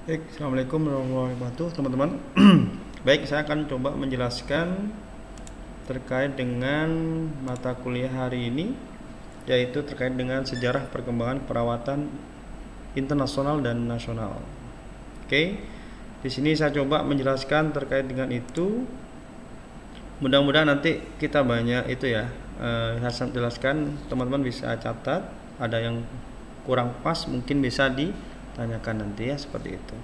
Baik, Assalamualaikum warahmatullahi wabarakatuh, teman-teman. Baik, saya akan coba menjelaskan terkait dengan mata kuliah hari ini, yaitu terkait dengan sejarah perkembangan perawatan internasional dan nasional. Oke, di sini saya coba menjelaskan terkait dengan itu. Mudah-mudahan nanti kita banyak itu ya. Saya jelaskan, teman-teman bisa catat. Ada yang kurang pas, mungkin bisa ditanyakan nanti ya, seperti itu.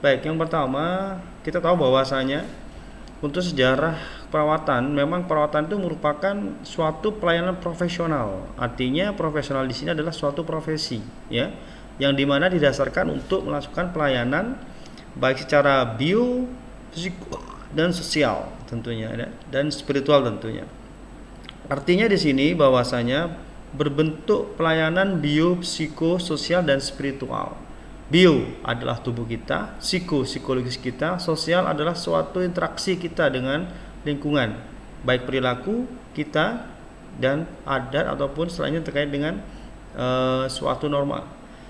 Baik, yang pertama kita tahu bahwasanya untuk sejarah perawatan, memang perawatan itu merupakan suatu pelayanan profesional. Artinya profesional di sini adalah suatu profesi ya, yang dimana didasarkan untuk melakukan pelayanan baik secara bio, fisiko, dan sosial tentunya ya, dan spiritual tentunya. Artinya di sini bahwasanya berbentuk pelayanan bio, psikososial, dan spiritual. Bio adalah tubuh kita, psikologis kita, sosial adalah suatu interaksi kita dengan lingkungan, baik perilaku kita dan adat ataupun selainnya terkait dengan suatu norma,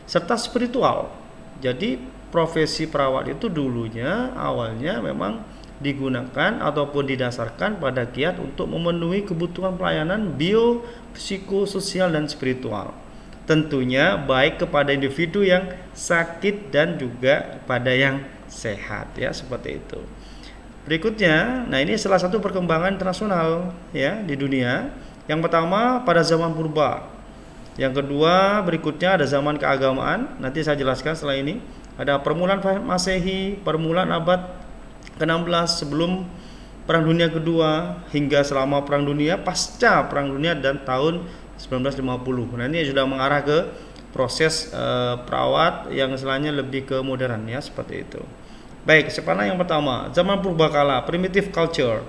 serta spiritual. Jadi profesi perawat itu dulunya awalnya memang digunakan ataupun didasarkan pada kiat untuk memenuhi kebutuhan pelayanan bio, psikososial, dan spiritual. Tentunya baik kepada individu yang sakit dan juga pada yang sehat ya, seperti itu. Berikutnya, nah ini salah satu perkembangan internasional ya di dunia. Yang pertama pada zaman purba. Yang kedua berikutnya ada zaman keagamaan. Nanti saya jelaskan setelah ini. Ada permulaan Masehi, permulaan abad ke-16 sebelum Perang Dunia Kedua hingga selama Perang Dunia, pasca Perang Dunia, dan tahun 1950. Nah ini sudah mengarah ke proses perawat yang istilahnya lebih ke modern ya, seperti itu. Baik, sepanjang yang pertama zaman purbakala, primitive culture.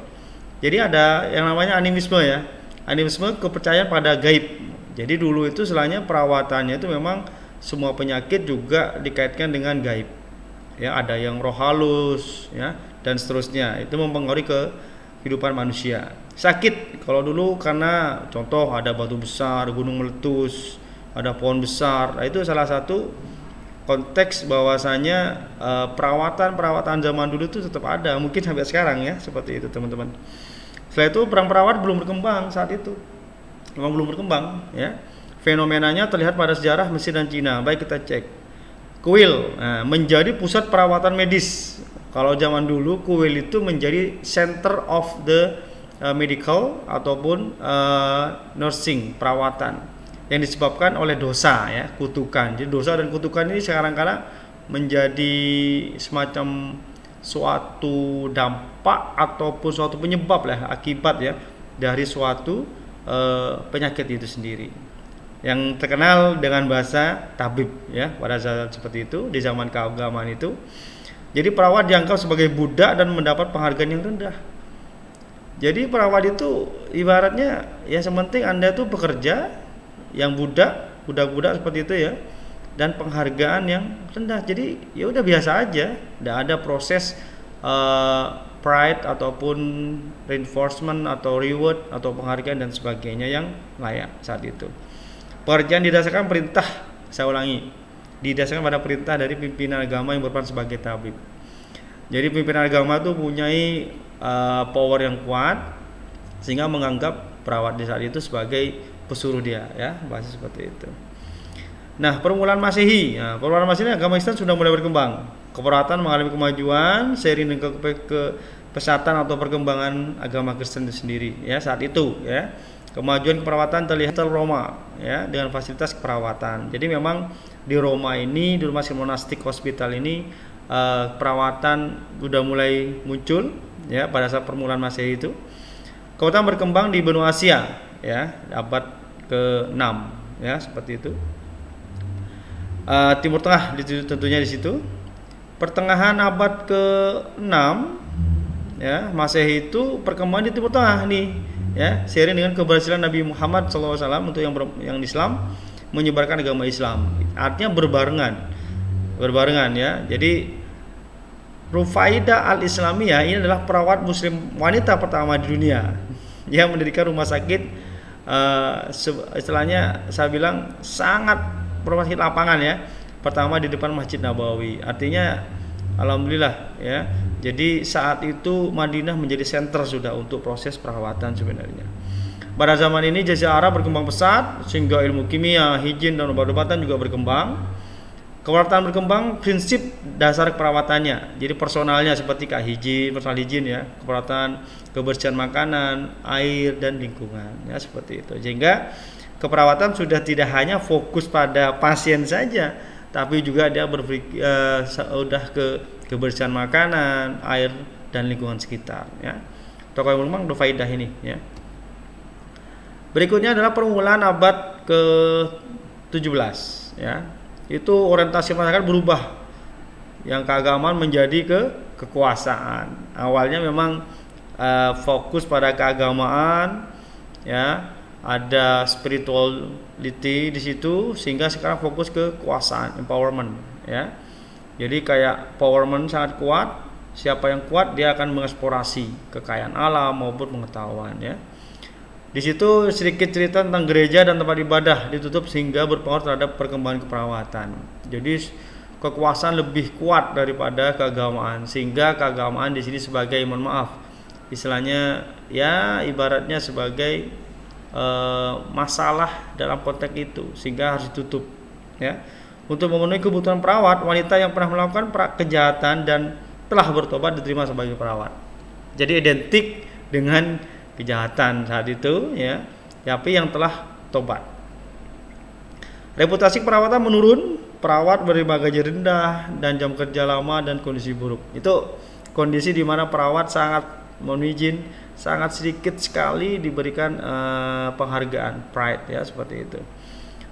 Jadi ada yang namanya animisme ya. Animisme, kepercayaan pada gaib. Jadi dulu itu istilahnya perawatannya itu memang semua penyakit juga dikaitkan dengan gaib. Ya, ada yang roh halus ya, dan seterusnya. Itu mempengaruhi ke kehidupan manusia. Sakit kalau dulu karena contoh ada batu besar, gunung meletus, ada pohon besar. Nah, itu salah satu konteks bahwasanya perawatan zaman dulu itu tetap ada, mungkin sampai sekarang ya, seperti itu teman-teman. Setelah itu perang perawat belum berkembang saat itu. Memang belum berkembang ya. Fenomenanya terlihat pada sejarah Mesir dan Cina. Baik, kita cek. Kuil menjadi pusat perawatan medis. Kalau zaman dulu kuil itu menjadi center of the medical ataupun nursing, perawatan yang disebabkan oleh dosa ya, kutukan. Jadi dosa dan kutukan ini sekarang kala menjadi semacam suatu dampak ataupun suatu penyebab lah, akibat ya dari suatu penyakit itu sendiri, yang terkenal dengan bahasa tabib ya pada saat seperti itu di zaman keagamaan itu. Jadi perawat dianggap sebagai budak dan mendapat penghargaan yang rendah. Jadi perawat itu ibaratnya ya sementing Anda itu bekerja, yang budak seperti itu ya, dan penghargaan yang rendah. Jadi ya udah biasa aja, tidak ada proses pride ataupun reinforcement atau reward atau penghargaan dan sebagainya yang layak saat itu. Pekerjaan didasarkan perintah, saya ulangi, didasarkan pada perintah dari pimpinan agama yang berperan sebagai tabib. Jadi pimpinan agama itu mempunyai power yang kuat sehingga menganggap perawat di saat itu sebagai pesuruh dia ya, bahasa seperti itu. Nah, permulaan Masehi. Nah, permulaan Masehi agama Islam sudah mulai berkembang. Keperawatan mengalami kemajuan seiring dengan pesatan atau perkembangan agama Kristen itu sendiri ya saat itu ya. Kemajuan keperawatan terlihat di Roma ya, dengan fasilitas keperawatan. Jadi memang di Roma ini, di rumah monastik hospital ini perawatan sudah mulai muncul ya pada saat permulaan Masehi itu. Kemudian berkembang di benua Asia ya, abad ke-6 ya, seperti itu. Timur Tengah tentunya di situ. Pertengahan abad ke-6 ya, Masehi itu perkembangan di Timur Tengah nih ya, seiring dengan keberhasilan Nabi Muhammad SAW untuk yang Islam menyebarkan agama Islam. Artinya berbarengan ya. Jadi Rufaidah Al-Islamiyah ini adalah perawat muslim wanita pertama di dunia yang mendirikan rumah sakit istilahnya saya bilang sangat rumah sakit lapangan ya, pertama di depan Masjid Nabawi. Artinya alhamdulillah ya. Jadi saat itu Madinah menjadi center sudah untuk proses perawatan sebenarnya. Pada zaman ini Jazirah Arab berkembang pesat sehingga ilmu kimia, higien dan obat-obatan juga berkembang. Keperawatan berkembang, prinsip dasar perawatannya. Jadi personalnya seperti higien, personal higien ya, keperawatan kebersihan makanan, air dan lingkungan ya seperti itu. Sehingga keperawatan sudah tidak hanya fokus pada pasien saja, tapi juga dia sudah ke kebersihan makanan, air dan lingkungan sekitar ya. Tokoh yang memang faidah ini ya. Berikutnya adalah permulaan abad ke-17 ya. Itu orientasi masyarakat berubah, yang keagamaan menjadi kekuasaan. Awalnya memang fokus pada keagamaan ya, ada spirituality di situ, sehingga sekarang fokus ke kekuasaan, empowerment ya. Jadi kayak empowerment sangat kuat, siapa yang kuat dia akan mengeksplorasi kekayaan alam maupun pengetahuan ya. Di situ sedikit cerita tentang gereja dan tempat ibadah ditutup sehingga berpengaruh terhadap perkembangan keperawatan. Jadi kekuasaan lebih kuat daripada keagamaan, sehingga keagamaan di sini sebagai, mohon maaf, istilahnya ya ibaratnya sebagai masalah dalam konteks itu, sehingga harus ditutup ya. Untuk memenuhi kebutuhan perawat, wanita yang pernah melakukan kejahatan dan telah bertobat diterima sebagai perawat. Jadi identik dengan kejahatan saat itu ya, tapi yang telah tobat. Reputasi perawatan menurun, perawat menerima gaji rendah dan jam kerja lama dan kondisi buruk. Itu kondisi di mana perawat sangat, mohon izin, sangat sedikit sekali diberikan penghargaan, pride ya seperti itu.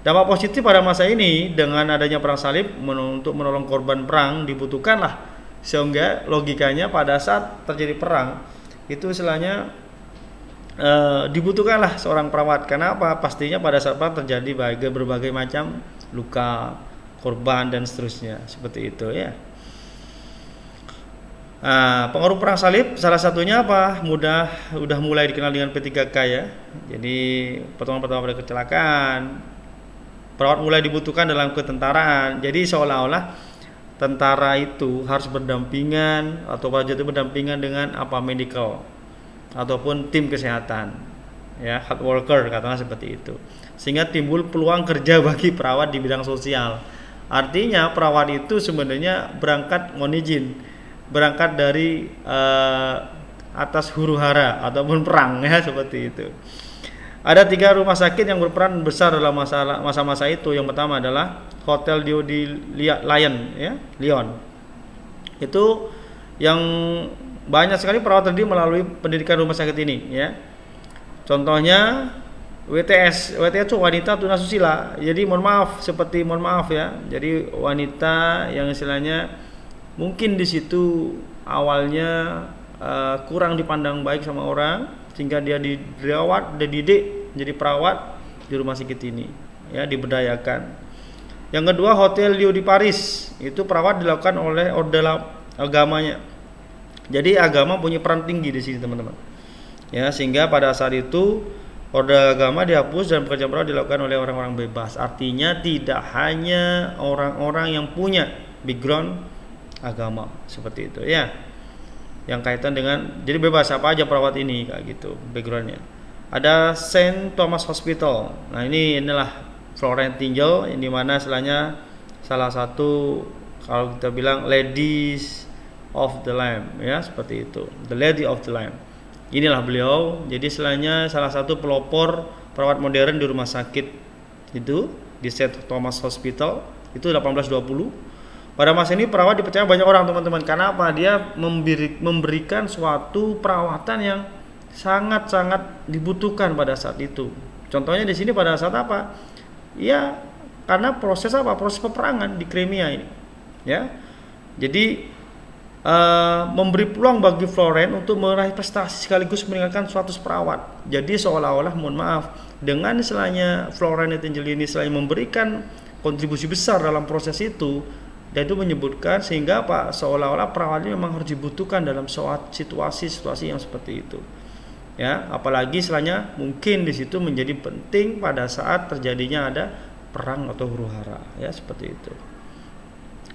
Dampak positif pada masa ini dengan adanya perang salib untuk menolong korban perang dibutuhkanlah, sehingga logikanya pada saat terjadi perang itu istilahnya dibutuhkanlah seorang perawat. Kenapa? Pastinya pada saat perang terjadi berbagai macam luka, korban dan seterusnya seperti itu ya. Pengaruh perang salib salah satunya apa? Udah mulai dikenal dengan P3K ya. Jadi pertama-tama pada kecelakaan, perawat mulai dibutuhkan dalam ketentaraan. Jadi seolah-olah tentara itu harus berdampingan atau wajib berdampingan dengan medical ataupun tim kesehatan ya, health worker katakanlah seperti itu, sehingga timbul peluang kerja bagi perawat di bidang sosial. Artinya perawat itu sebenarnya berangkat dari atas huru-hara ataupun perang ya seperti itu. Ada 3 rumah sakit yang berperan besar dalam masa-masa itu. Yang pertama adalah Hotel Dio di Lyon. Itu yang banyak sekali perawat terdiri melalui pendidikan rumah sakit ini ya. Contohnya WTS itu wanita tunasusila. Jadi mohon maaf ya. Jadi wanita yang istilahnya mungkin di situ awalnya kurang dipandang baik sama orang, sehingga dia dirawat, dididik jadi perawat di rumah sakit ini ya, diberdayakan. Yang kedua Hotel Dio di Paris, itu perawat dilakukan oleh orde agamanya. Jadi agama punya peran tinggi di sini teman-teman ya, sehingga pada saat itu orde agama dihapus dan pekerjaan perawat dilakukan oleh orang-orang bebas. Artinya tidak hanya orang-orang yang punya background agama seperti itu ya, yang kaitan dengan, jadi bebas apa aja perawat ini kayak gitu backgroundnya. Ada Saint Thomas Hospital. Nah inilah Florentine, di mana istilahnya salah satu, kalau kita bilang Ladies of the Lamb ya seperti itu, the Lady of the Lamb. Inilah beliau. Jadi istilahnya salah satu pelopor perawat modern di rumah sakit itu di Saint Thomas Hospital itu 1820. Pada masa ini perawat dipercaya banyak orang teman-teman. Karena apa? Dia memberikan suatu perawatan yang sangat-sangat dibutuhkan pada saat itu. Contohnya di sini pada saat apa? Ya karena proses apa? Proses peperangan di Crimea ini. Ya. Jadi memberi peluang bagi Florence untuk meraih prestasi sekaligus meningkatkan suatu perawat. Jadi seolah-olah, mohon maaf, dengan istilahnya Florence Nightingale ini selain memberikan kontribusi besar dalam proses itu, dan itu menyebutkan sehingga Pak seolah-olah perawat ini memang harus dibutuhkan dalam situasi-situasi yang seperti itu. Ya, apalagi istilahnya mungkin di situ menjadi penting pada saat terjadinya ada perang atau huru-hara, ya seperti itu.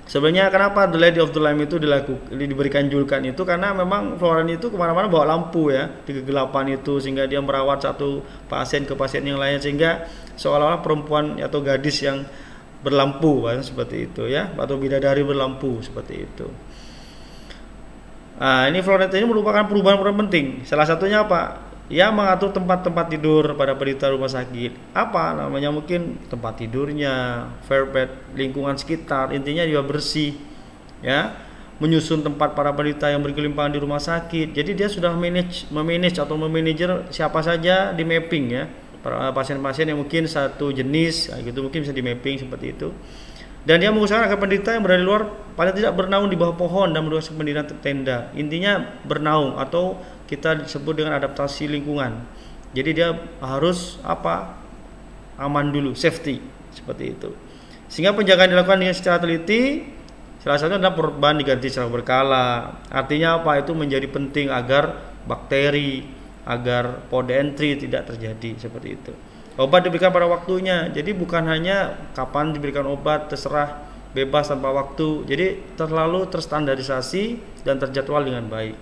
Sebenarnya kenapa The Lady of the Lamp itu diberikan julukan itu karena memang Florence itu kemana-mana bawa lampu ya di kegelapan itu, sehingga dia merawat satu pasien ke pasien yang lain, sehingga seolah-olah perempuan atau gadis yang berlampu kan, seperti itu ya, atau bidadari berlampu seperti itu. Nah, ini Florence ini merupakan perubahan penting. Salah satunya apa? Ya, mengatur tempat-tempat tidur pada penderita rumah sakit. Apa namanya, mungkin tempat tidurnya, verpet, lingkungan sekitar, intinya juga bersih ya. Menyusun tempat para penderita yang berkelimpahan di rumah sakit. Jadi dia sudah memanage atau memanajer siapa saja, di mapping ya. Para pasien-pasien yang mungkin satu jenis gitu mungkin bisa di mapping seperti itu. Dan dia mengusahakan agar penderita yang berada di luar paling tidak bernaung di bawah pohon dan mendapatkan pendirian tenda. Intinya bernaung atau kita disebut dengan adaptasi lingkungan. Jadi dia harus aman dulu, safety seperti itu. Sehingga penjagaan dilakukan dengan secara teliti. Salah satunya adalah perban diganti secara berkala. Artinya apa? Itu menjadi penting agar bakteri, agar pod entry tidak terjadi seperti itu. Obat diberikan pada waktunya. Jadi bukan hanya kapan diberikan obat terserah, bebas tanpa waktu. Jadi terlalu terstandarisasi dan terjadwal dengan baik.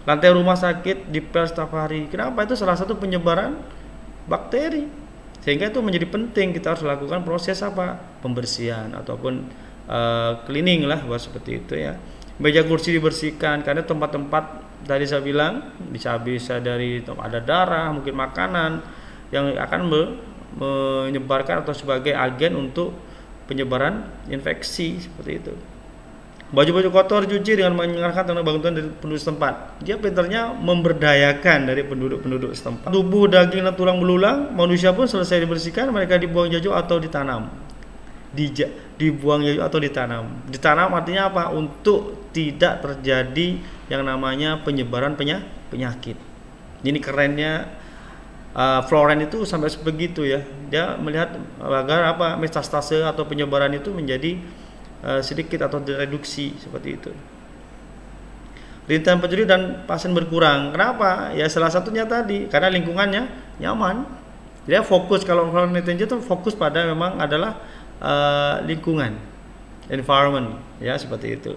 Lantai rumah sakit dipel setiap hari. Kenapa? Itu salah satu penyebaran bakteri. Sehingga itu menjadi penting kita harus lakukan proses pembersihan ataupun cleaning lah, buat seperti itu ya. Meja kursi dibersihkan karena tempat-tempat tadi saya bilang bisa dari ada darah, mungkin makanan yang akan menyebarkan atau sebagai agen untuk penyebaran infeksi seperti itu. Baju-baju kotor dicuci dengan mendengarkan tanda bantuan dari penduduk setempat. Dia pintarnya memberdayakan dari penduduk setempat. Tubuh, daging, dan tulang belulang manusia pun selesai dibersihkan, mereka dibuang jauh atau ditanam. Dibuang jauh atau ditanam. Ditanam artinya apa? Untuk tidak terjadi yang namanya penyebaran penyakit. Ini kerennya Florence itu sampai sebegitu ya. Dia melihat agar metastase atau penyebaran itu menjadi sedikit atau direduksi seperti itu. Rintangan pencuri dan pasien berkurang. Kenapa? Ya salah satunya tadi karena lingkungannya nyaman. Dia fokus, kalau Florence itu fokus pada memang adalah lingkungan, environment ya, seperti itu.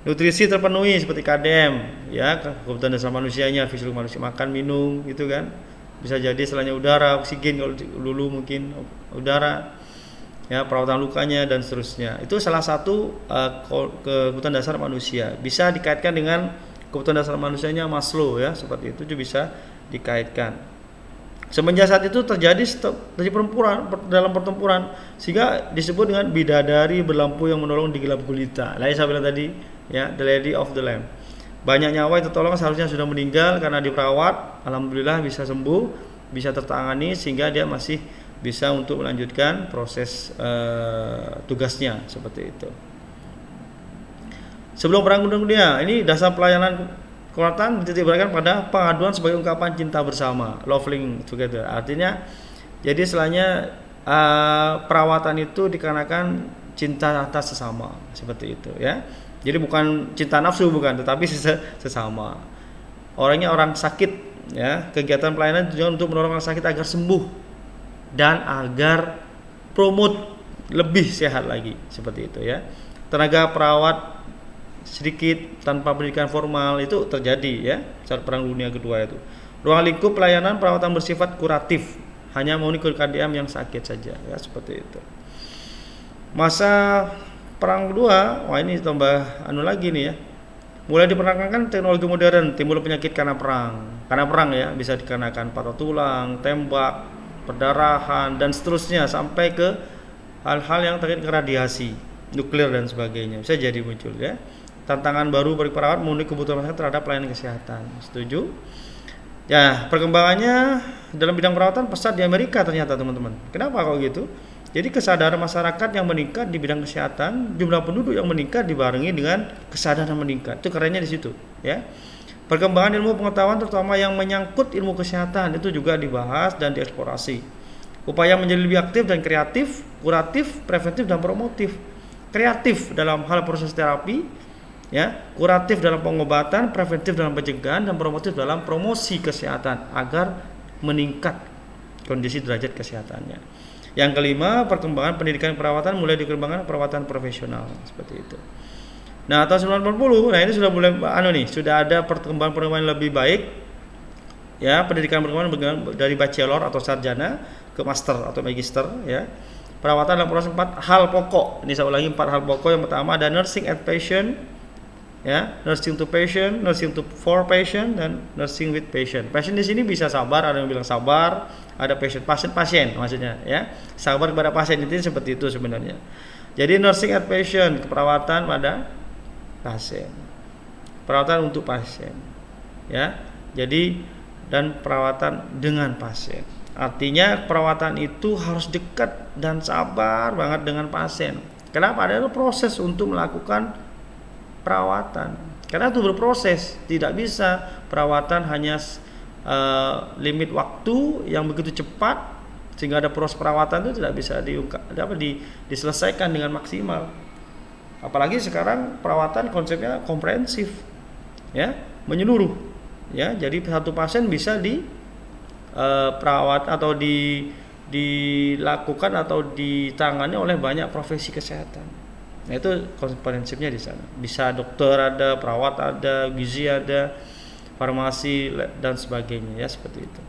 Nutrisi terpenuhi seperti KDM ya, kebutuhan dasar manusianya, fisiologi manusia, makan, minum gitu kan. Bisa jadi selainnya udara, oksigen kalau dulu mungkin udara ya, perawatan lukanya dan seterusnya. Itu salah satu kebutuhan dasar manusia. Bisa dikaitkan dengan kebutuhan dasar manusianya Maslow ya, seperti itu juga bisa dikaitkan. Semenjak saat itu terjadi dalam pertempuran, sehingga disebut dengan bidadari berlampu yang menolong di gelap gulita. Saya bilang tadi ya, The Lady of the Lamp. Banyak nyawa yang tertolong seharusnya sudah meninggal karena diperawat, alhamdulillah bisa sembuh, bisa tertangani, sehingga dia masih bisa untuk melanjutkan proses tugasnya seperti itu. Sebelum Perang Dunia, ini dasar pelayanan kekuatan dititikberatkan pada pengaduan sebagai ungkapan cinta bersama, loving together. Artinya, jadi istilahnya perawatan itu dikarenakan cinta atas sesama, seperti itu ya. Jadi bukan cinta nafsu, bukan, tetapi sesama. Orangnya orang sakit ya, kegiatan pelayanan tujuan untuk menolong orang sakit agar sembuh dan agar promote lebih sehat lagi, seperti itu ya. Tenaga perawat sedikit tanpa pendidikan formal itu terjadi ya saat Perang Dunia Kedua itu. Ruang lingkup pelayanan perawatan bersifat kuratif, hanya mengurus KDM yang sakit saja ya, seperti itu. Masa Perang Kedua, wah ini tambah lagi nih ya. Mulai diperkenalkan teknologi modern, timbul penyakit karena perang. Karena perang ya, bisa dikarenakan patah tulang, tembak, perdarahan dan seterusnya, sampai ke hal-hal yang terkait dengan radiasi, nuklir dan sebagainya. Bisa jadi muncul ya. Tantangan baru bagi perawat memenuhi kebutuhan masyarakat terhadap pelayanan kesehatan. Setuju? Ya, perkembangannya dalam bidang perawatan pesat di Amerika ternyata, teman-teman. Kenapa kalau gitu? Jadi kesadaran masyarakat yang meningkat di bidang kesehatan, jumlah penduduk yang meningkat dibarengi dengan kesadaran meningkat. Itu kerennya di situ, ya. Perkembangan ilmu pengetahuan terutama yang menyangkut ilmu kesehatan itu juga dibahas dan dieksplorasi. Upaya menjadi lebih aktif dan kreatif, kuratif, preventif dan promotif. Kreatif dalam hal proses terapi, ya, kuratif dalam pengobatan, preventif dalam pencegahan, dan promotif dalam promosi kesehatan agar meningkat kondisi derajat kesehatannya. Yang kelima, perkembangan pendidikan perawatan mulai dikembangkan perawatan profesional seperti itu. Nah, tahun 1980, nah ini sudah mulai sudah ada perkembangan lebih baik. Ya, pendidikan perkembangan dari bachelor atau sarjana ke master atau magister ya. Perawatan dalam proses 4 hal pokok. Ini saya ulangi 4 hal pokok. Yang pertama ada nursing at patient, ya, nursing to patient, nursing to for patient, dan nursing with patient. Patient di sini bisa sabar, ada yang bilang sabar, ada pasien maksudnya ya. Sabar kepada pasien itu seperti itu sebenarnya. Jadi nursing at patient, keperawatan pada pasien. Perawatan untuk pasien. Ya. Jadi dan perawatan dengan pasien. Artinya perawatan itu harus dekat dan sabar banget dengan pasien. Kenapa? Ada proses untuk melakukan perawatan. Karena itu berproses, tidak bisa perawatan hanya limit waktu yang begitu cepat sehingga ada proses perawatan itu tidak bisa diselesaikan dengan maksimal. Apalagi sekarang perawatan konsepnya komprehensif, ya, menyeluruh, ya. Jadi satu pasien bisa perawat atau dilakukan atau ditangani oleh banyak profesi kesehatan. Nah, itu komprehensifnya di sana. Bisa dokter ada, perawat ada, gizi ada, farmasi dan sebagainya ya, seperti itu.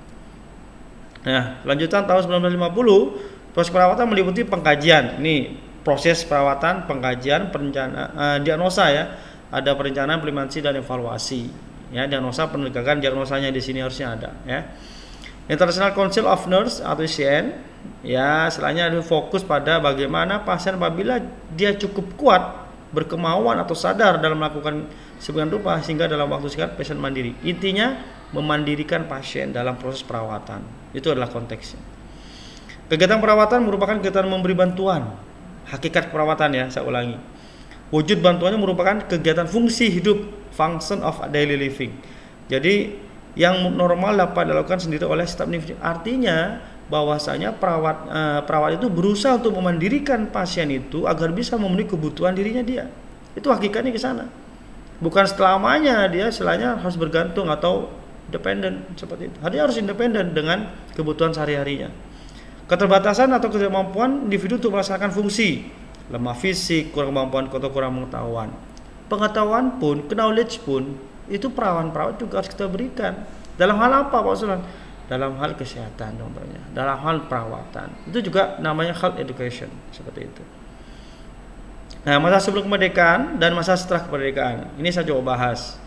Nah, lanjutan tahun 1950, proses perawatan meliputi pengkajian. Ini proses perawatan, pengkajian, perencanaan, diagnosa ya. Ada perencanaan, implementasi dan evaluasi. Ya, diagnosa, penegakan diagnosanya di sini harusnya ada ya. International Council of Nurse atau ICN ya, setelahnya ada fokus pada bagaimana pasien apabila dia cukup kuat, berkemauan atau sadar dalam melakukan sebagian rupa sehingga dalam waktu singkat pasien mandiri. Intinya memandirikan pasien dalam proses perawatan. Itu adalah konteksnya. Kegiatan perawatan merupakan kegiatan memberi bantuan. Hakikat perawatan ya, saya ulangi. Wujud bantuannya merupakan kegiatan fungsi hidup, function of daily living. Jadi yang normal dapat dilakukan sendiri oleh staf individu. Artinya bahwasanya perawat itu berusaha untuk memandirikan pasien itu agar bisa memenuhi kebutuhan dirinya dia. Itu hakikatnya ke sana. Bukan selamanya dia istilahnya harus bergantung atau independen seperti itu. Dia harus independen dengan kebutuhan sehari-harinya. Keterbatasan atau ketidakmampuan individu untuk melaksanakan fungsi, lemah fisik, kurang kemampuan atau kurang pengetahuan. Pengetahuan pun, knowledge pun itu perawat juga harus kita berikan. Dalam hal apa Pak Sultan? Dalam hal kesehatan contohnya, dalam hal perawatan. Itu juga namanya health education seperti itu. Nah, masa sebelum kemerdekaan dan masa setelah kemerdekaan. Ini saya coba bahas.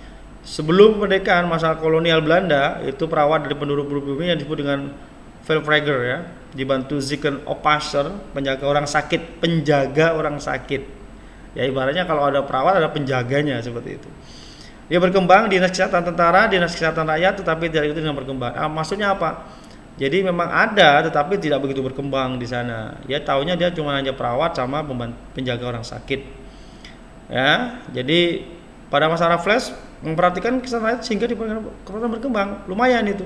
Sebelum kemerdekaan, masa kolonial Belanda, itu perawat dari penduduk pribumi yang disebut dengan Veldprager ya, dibantu Ziekenopasser, penjaga orang sakit. Ya ibaratnya kalau ada perawat ada penjaganya seperti itu. Dia berkembang di dinas kesehatan tentara, dinas kesehatan rakyat, tetapi tidak itu dengan berkembang. Maksudnya apa? Jadi memang ada, tetapi tidak begitu berkembang di sana. Dia taunya dia cuma hanya perawat sama penjaga orang sakit. Ya, jadi pada masa Raffles memperhatikan kesehatan rakyat sehingga diperkembang berkembang, lumayan itu.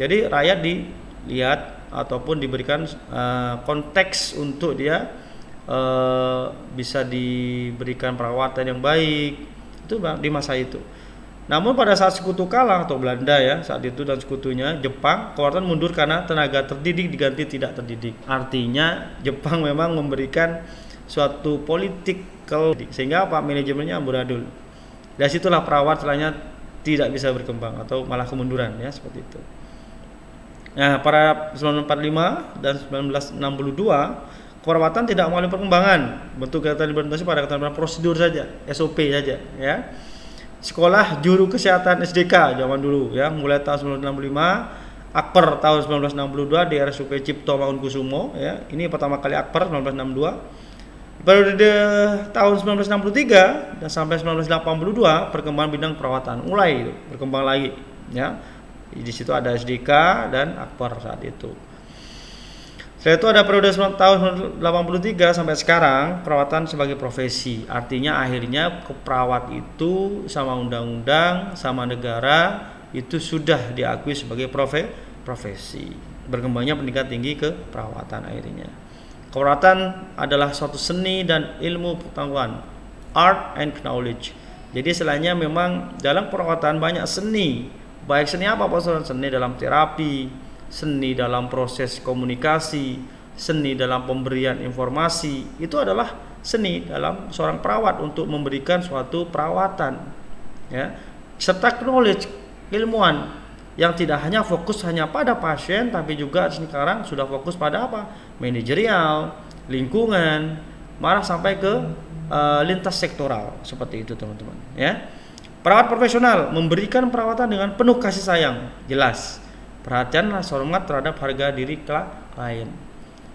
Jadi rakyat dilihat ataupun diberikan konteks untuk dia bisa diberikan perawatan yang baik. Itu di masa itu. Namun pada saat sekutu kalah atau Belanda ya saat itu dan sekutunya Jepang, kewaratan mundur karena tenaga terdidik diganti tidak terdidik. Artinya Jepang memang memberikan suatu political sehingga apa, manajemennya amburadul. Dari situlah perawat setelahnya tidak bisa berkembang atau malah kemunduran ya seperti itu. Nah, pada 1945 dan 1962 perawatan tidak mengalami perkembangan, bentuk kegiatan implementasi pada ketentuan prosedur saja, SOP saja ya. Sekolah juru kesehatan SDK zaman dulu ya, mulai tahun 1965, Akper tahun 1962 di RSUP Cipto Mangunkusumo ya. Ini pertama kali Akper 1962. Periode tahun 1963 dan sampai 1982 perkembangan bidang perawatan mulai berkembang lagi ya. Di situ ada SDK dan Akper saat itu. Setelah itu ada periode tahun 83 sampai sekarang perawatan sebagai profesi. Artinya akhirnya perawat itu sama undang-undang, sama negara itu sudah diakui sebagai profesi. Berkembangnya pendidikan tinggi ke perawatan akhirnya. Perawatan adalah suatu seni dan ilmu pengetahuan, art and knowledge. Jadi istilahnya memang dalam perawatan banyak seni. Baik seni apa Pak? Seni dalam terapi, seni dalam proses komunikasi, seni dalam pemberian informasi, itu adalah seni dalam seorang perawat untuk memberikan suatu perawatan, ya, serta knowledge, ilmuwan yang tidak hanya fokus hanya pada pasien, tapi juga sekarang sudah fokus pada apa? Manajerial, lingkungan, malah sampai ke lintas sektoral, seperti itu teman-teman, ya. Perawat profesional memberikan perawatan dengan penuh kasih sayang, jelas, perhatian dan hormat terhadap harga diri klien.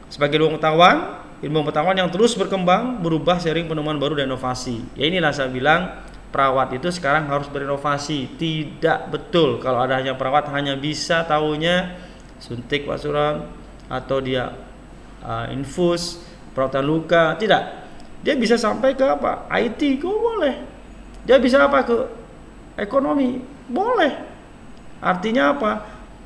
Sebagai ilmu pengetahuan yang terus berkembang, berubah seiring penemuan baru dan inovasi. Ya, inilah saya bilang perawat itu sekarang harus berinovasi. Tidak betul kalau ada hanya perawat hanya bisa tahunya suntik Pak Suran, atau dia infus, perawatan luka. Tidak, dia bisa sampai ke apa? IT kok boleh. Dia bisa apa? Ke ekonomi boleh. Artinya apa?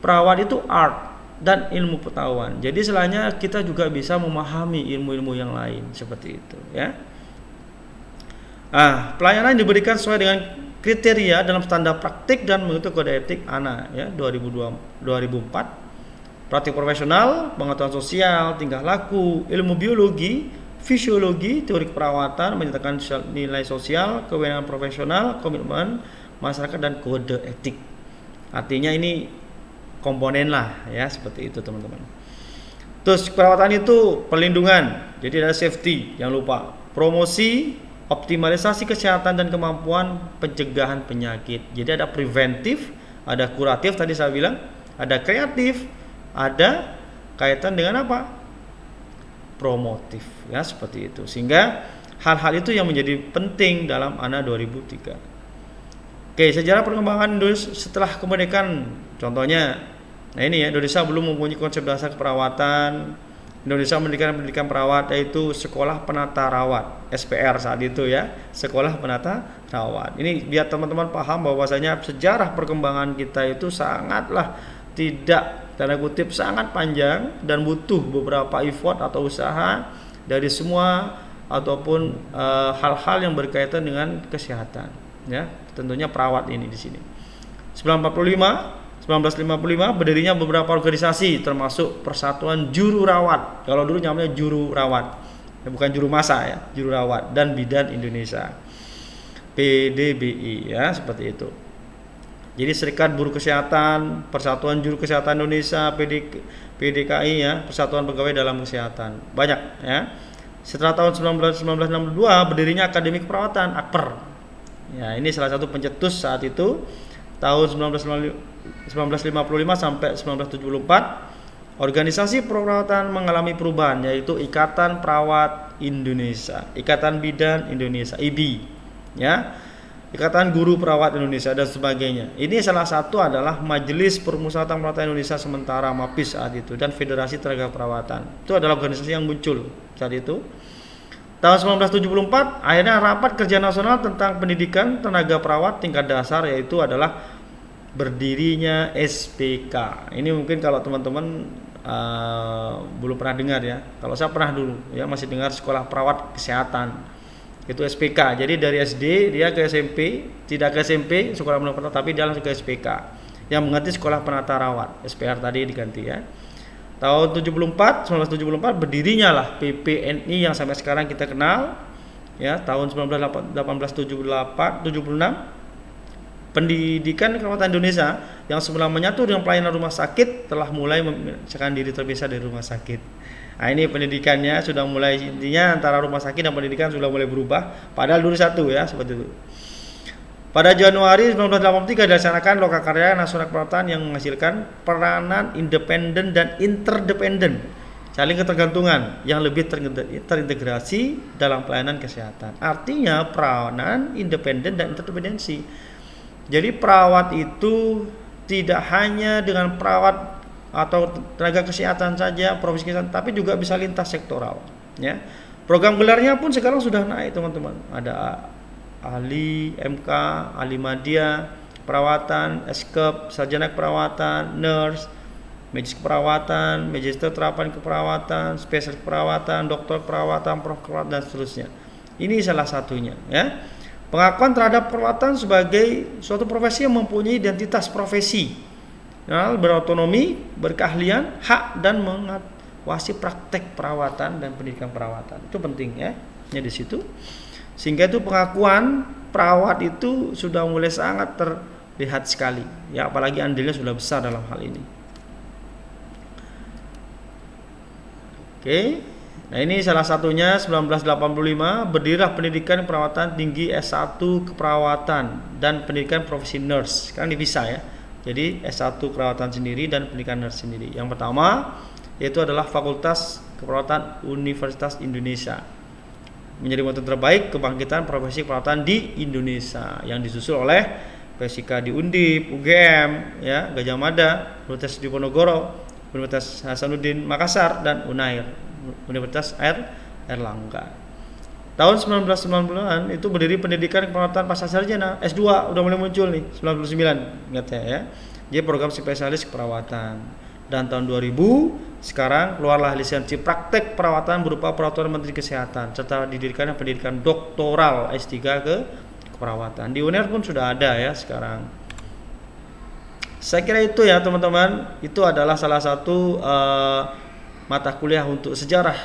Perawat itu art dan ilmu pengetahuan. Jadi selainnya kita juga bisa memahami ilmu-ilmu yang lain, seperti itu, ya. Pelayanan diberikan sesuai dengan kriteria dalam standar praktik dan mengikuti kode etik ANA, ya, 2004. Praktik profesional, pengetahuan sosial, tingkah laku, ilmu biologi, fisiologi, teori keperawatan, menyatakan nilai sosial, kewenangan profesional, komitmen masyarakat, dan kode etik. Artinya ini komponen lah, ya, seperti itu teman-teman. Terus perawatan itu perlindungan, jadi ada safety, jangan lupa, promosi, optimalisasi kesehatan dan kemampuan pencegahan penyakit. Jadi ada preventif, ada kuratif tadi saya bilang, ada kreatif, ada kaitan dengan apa? Promotif, ya, seperti itu. Sehingga hal-hal itu yang menjadi penting dalam ANA 2003. Oke, sejarah perkembangan Indonesia setelah kemerdekaan. Contohnya, nah ini ya, Indonesia belum mempunyai konsep dasar keperawatan. Indonesia mendirikan pendidikan perawat, yaitu Sekolah Penata Rawat, SPR saat itu, ya, Sekolah Penata Rawat. Ini biar teman-teman paham bahwasanya sejarah perkembangan kita itu sangatlah tidak, tanda kutip, sangat panjang dan butuh beberapa effort atau usaha dari semua ataupun hal-hal yang berkaitan dengan kesehatan, ya. Tentunya perawat ini di sini. 1955 berdirinya beberapa organisasi termasuk Persatuan Juru Rawat. Kalau dulu namanya Juru Rawat, ya, bukan juru masa, ya, Juru Rawat, dan Bidan Indonesia, PDBI, ya, seperti itu. Jadi Serikat Buruh Kesehatan, Persatuan Juru Kesehatan Indonesia, PDKI, ya, Persatuan Pegawai dalam Kesehatan. Banyak, ya. Setelah tahun 1962 berdirinya Akademi Keperawatan, AKPER. Ya, ini salah satu pencetus saat itu. Tahun 1955 sampai 1974 organisasi perawatan mengalami perubahan, yaitu Ikatan Perawat Indonesia, Ikatan Bidan Indonesia, IBI, ya, Ikatan Guru Perawat Indonesia, dan sebagainya. Ini salah satu adalah Majelis Permusyawaratan Perawatan Indonesia sementara, MAPIS saat itu, dan Federasi Tenaga Perawatan. Itu adalah organisasi yang muncul saat itu. Tahun 1974 akhirnya Rapat Kerja Nasional tentang Pendidikan Tenaga Perawat tingkat dasar, yaitu adalah berdirinya SPK. Ini mungkin kalau teman-teman belum pernah dengar, ya. Kalau saya pernah dulu, ya, masih dengar Sekolah Perawat Kesehatan. Itu SPK. Jadi dari SD dia ke SMP, tidak ke SMP Sekolah Menengah Pertama, tapi dia langsung ke SPK yang mengganti Sekolah Penata Rawat. SPR tadi diganti, ya. Tahun 1974 berdirinya lah PPNI yang sampai sekarang kita kenal, ya. Tahun 1876 Pendidikan Keperawatan Indonesia yang semula menyatu dengan pelayanan rumah sakit telah mulai memisahkan diri terpisah dari rumah sakit. Nah, ini pendidikannya sudah mulai, intinya antara rumah sakit dan pendidikan sudah mulai berubah, padahal dulu satu, ya, seperti itu. Pada Januari 1983 dilaksanakan Lokakarya Nasional Keperawatan yang menghasilkan peranan independen dan interdependen, saling ketergantungan yang lebih terintegrasi dalam pelayanan kesehatan. Artinya peranan independen dan interdependensi. Jadi perawat itu tidak hanya dengan perawat atau tenaga kesehatan saja, profesi kesehatan, tapi juga bisa lintas sektoral, ya. Program gelarnya pun sekarang sudah naik, teman-teman. Ada ahli MK, ahli media perawatan, eskep, sarjana keperawatan, nurse, medis keperawatan, magister terapan keperawatan, spesialis keperawatan, dokter keperawatan, prof keperawatan, dan seterusnya. Ini salah satunya, ya. Pengakuan terhadap perawatan sebagai suatu profesi yang mempunyai identitas profesi, berotonomi, berkeahlian, hak, dan mengevaluasi praktek perawatan dan pendidikan perawatan. Itu penting ya, di situ. Sehingga itu pengakuan perawat itu sudah mulai sangat terlihat sekali ya, apalagi andilnya sudah besar dalam hal ini. Oke. Nah, ini salah satunya 1985 berdirilah pendidikan perawatan tinggi S1 keperawatan dan pendidikan profesi nurse. Sekarang dipisah ya. Jadi S1 keperawatan sendiri dan pendidikan nurse sendiri. Yang pertama yaitu adalah Fakultas Keperawatan Universitas Indonesia. Menjadi motor terbaik kebangkitan profesi keperawatan di Indonesia yang disusul oleh PSIK di Undip, UGM, ya, Gajah Mada, Universitas Diponegoro, Universitas Hasanuddin Makassar, dan UNAIR, Universitas Airlangga. Tahun 1990-an itu berdiri pendidikan keperawatan pasca sarjana S2, udah mulai muncul nih 99, ingat ya. Jadi program spesialis keperawatan. Dan tahun 2000 sekarang keluarlah lisensi praktek perawatan berupa peraturan Menteri Kesehatan serta didirikan pendidikan doktoral S3 ke keperawatan. Di UNER pun sudah ada ya sekarang. Saya kira itu ya teman-teman, itu adalah salah satu mata kuliah untuk sejarah,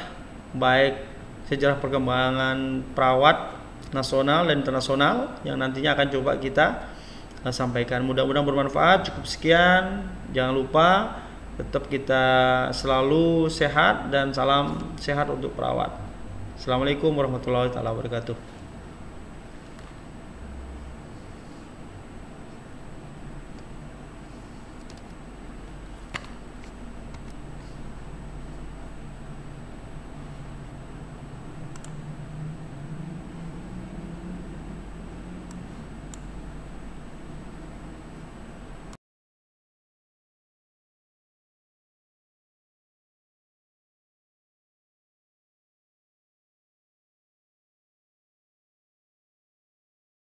baik sejarah perkembangan perawat nasional dan internasional yang nantinya akan coba kita sampaikan. Mudah-mudahan bermanfaat. Cukup sekian, jangan lupa tetap kita selalu sehat dan salam sehat untuk perawat. Assalamualaikum warahmatullahi wabarakatuh.